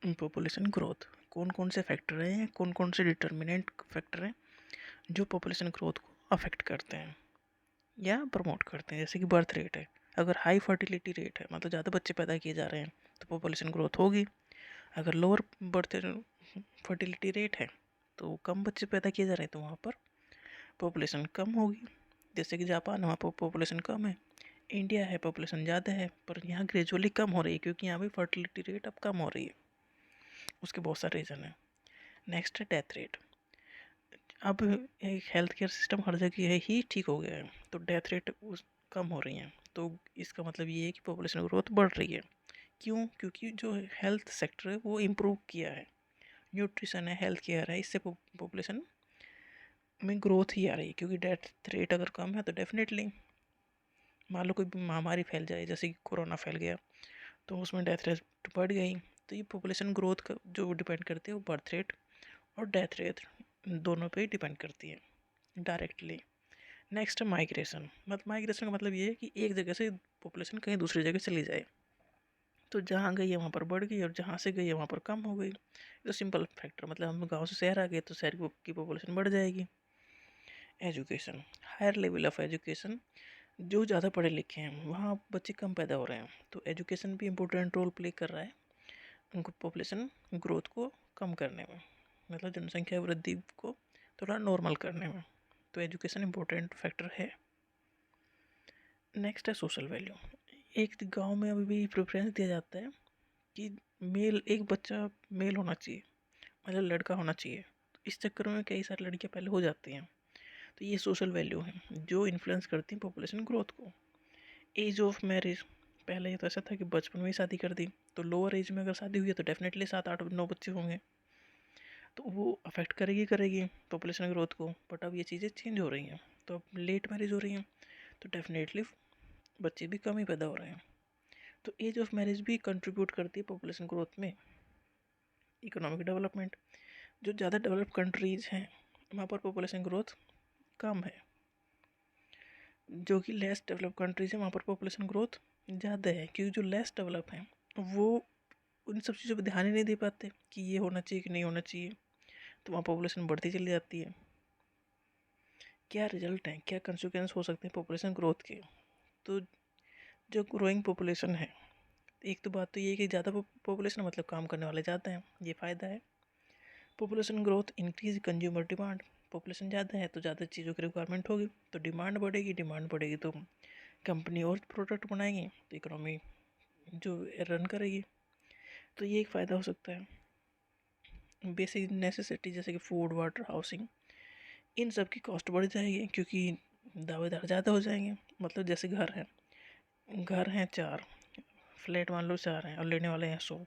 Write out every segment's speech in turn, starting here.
Population growth कौन कौन से फैक्टर हैं या कौन कौन से डिटर्मिनेंट फैक्टर हैं जो पॉपुलेशन ग्रोथ को अफेक्ट करते हैं या प्रमोट करते हैं। जैसे कि बर्थ रेट है, अगर हाई फर्टिलिटी रेट है मतलब ज़्यादा बच्चे पैदा किए जा रहे हैं तो पॉपुलेशन ग्रोथ होगी। अगर लोअर बर्थ फर्टिलिटी रेट है तो कम बच्चे पैदा किए जा रहे हैं तो वहाँ पर पॉपुलेशन कम होगी। जैसे कि जापान, वहाँ पर पॉपुलेशन कम है। इंडिया है, पॉपुलेशन ज़्यादा है पर यहाँ ग्रेजुअली कम हो रही है क्योंकि यहाँ भी फर्टिलिटी रेट अब कम हो रही है। उसके बहुत सारे रीज़न है। नेक्स्ट है डेथ रेट। अब एक हेल्थ केयर सिस्टम हर जगह ही ठीक हो गया है तो डेथ रेट उस कम हो रही हैं, तो इसका मतलब ये है कि पॉपुलेशन ग्रोथ बढ़ रही है। क्यों? क्योंकि जो हेल्थ सेक्टर है वो इम्प्रूव किया है, न्यूट्रिशन है, हेल्थ केयर है, इससे पॉपुलेशन में ग्रोथ ही आ रही है। क्योंकि डेथ रेट अगर कम है तो डेफिनेटली मान लो कोई महामारी फैल जाए, जैसे कि कोरोना फैल गया तो उसमें डेथ रेट बढ़ गई। तो ये पॉपुलेशन ग्रोथ का जो डिपेंड करती है वो बर्थ रेट और डेथ रेट दोनों पे ही डिपेंड करती है डायरेक्टली। नेक्स्ट है माइग्रेशन। माइग्रेशन का मतलब ये है कि एक जगह से पॉपुलेशन कहीं दूसरी जगह चली जाए, तो जहाँ गई है वहाँ पर बढ़ गई और जहाँ से गई है वहाँ पर कम हो गई। तो सिंपल फैक्टर, मतलब हम गांव से शहर आ गए तो शहर की पॉपुलेशन बढ़ जाएगी। Education, higher level of education, जो ज़्यादा पढ़े लिखे हैं वहाँ बच्चे कम पैदा हो रहे हैं तो एजुकेशन भी इम्पोर्टेंट रोल प्ले कर रहा है उनको पॉपुलेशन ग्रोथ को कम करने में, मतलब जनसंख्या वृद्धि को थोड़ा नॉर्मल करने में। तो एजुकेशन इम्पोर्टेंट फैक्टर है। नेक्स्ट है सोशल वैल्यू। एक गांव में अभी भी प्रेफरेंस दिया जाता है कि मेल, एक बच्चा मेल होना चाहिए, मतलब लड़का होना चाहिए। तो इस चक्कर में कई सारी लड़कियां पहले हो जाती हैं। तो ये सोशल वैल्यू है जो इन्फ्लुएंस करती हैं पॉपुलेशन ग्रोथ को। एज ऑफ मैरिज, पहले तो ऐसा था कि बचपन में ही शादी कर दी, तो लोअर एज में अगर शादी हुई है तो डेफिनेटली 7 8 9 बच्चे होंगे, तो वो अफेक्ट करेगी करेगी पॉपुलेशन ग्रोथ को। बट अब ये चीज़ें चेंज हो रही हैं, तो अब लेट मैरिज हो रही हैं तो डेफिनेटली बच्चे भी कम ही पैदा हो रहे हैं। तो एज ऑफ मैरिज भी कंट्रीब्यूट करती है पॉपुलेशन ग्रोथ में। इकोनॉमिक डेवलपमेंट, जो ज़्यादा डेवलप कंट्रीज हैं वहाँ पर पॉपुलेशन ग्रोथ कम है, जो कि लेस डेवलप कंट्रीज हैं वहाँ पर पॉपुलेशन ग्रोथ ज़्यादा है। क्योंकि जो लेस डेवलप हैं वो उन सब चीज़ों पर ध्यान ही नहीं दे पाते कि ये होना चाहिए कि नहीं होना चाहिए, तो वहाँ पॉपुलेशन बढ़ती चली जाती है। क्या रिजल्ट हैं, क्या कंसिक्वेंस हो सकते हैं पॉपुलेशन ग्रोथ के? तो जो ग्रोइंग पॉपुलेशन है, एक तो बात तो ये है कि ज़्यादा पॉपुलेशन मतलब काम करने वाले ज़्यादा हैं, ये फ़ायदा है। Population growth increase consumer demand, population ज़्यादा है तो ज़्यादा चीज़ों की रिक्वायरमेंट होगी तो डिमांड बढ़ेगी, डिमांड बढ़ेगी तो कंपनी और प्रोडक्ट बनाएंगे तो इकोनॉमी जो रन करेगी। तो ये एक फ़ायदा हो सकता है। बेसिक नेसेसिटी जैसे कि फूड, वाटर, हाउसिंग, इन सब की कॉस्ट बढ़ जाएगी क्योंकि दावेदार ज़्यादा हो जाएंगे। मतलब जैसे घर हैं 4, फ्लैट मान लो 4 हैं और लेने वाले हैं 100,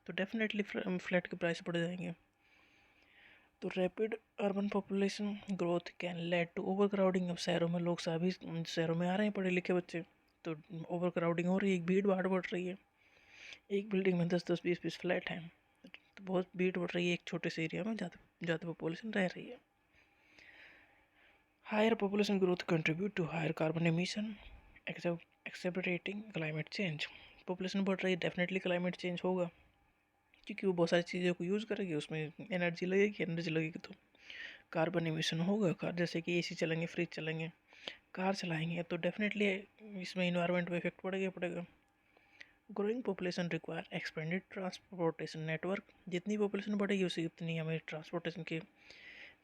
तो डेफिनेटली फ्लैट के प्राइस बढ़ जाएंगे। तो rapid urban population growth can lead to overcrowding. अब शहरों में लोग सभी शहरों में आ रहे हैं पढ़े लिखे बच्चे, तो ओवर क्राउडिंग हो रही है, भीड़ भाड़ बढ़ रही है। एक बिल्डिंग में 10 10 20 20 फ्लैट हैं तो बहुत भीड़ बढ़ रही है, एक छोटे से एरिया में ज़्यादा ज़्यादा पॉपुलेशन रह रही है। Higher population growth contribute to higher carbon emission accelerating climate change. Population बढ़ रही है, डेफिनेटली क्लाइमेट चेंज होगा क्योंकि वो बहुत सारी चीज़ों को यूज़ करेगी, उसमें एनर्जी लगेगी तो कार्बन एमिशन होगा। कार जैसे कि एसी चलेंगे, फ्रिज चलेंगे, कार चलाएंगे तो डेफिनेटली इसमें इन्वायरमेंट पे इफेक्ट पड़ेगा। Growing population require expanded transportation network. जितनी पॉपुलेशन बढ़ेगी उसी उतनी हमें ट्रांसपोर्टेशन की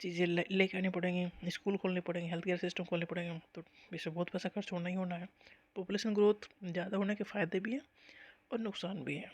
चीज़ें लेके आनी पड़ेंगी, स्कूल खोलने पड़ेंगे, हेल्थ केयर सिस्टम खोलने पड़ेंगे, तो इससे बहुत पैसा खर्च होना ही होना है। पॉपुलेशन ग्रोथ ज़्यादा होने के फ़ायदे भी हैं और नुकसान भी हैं।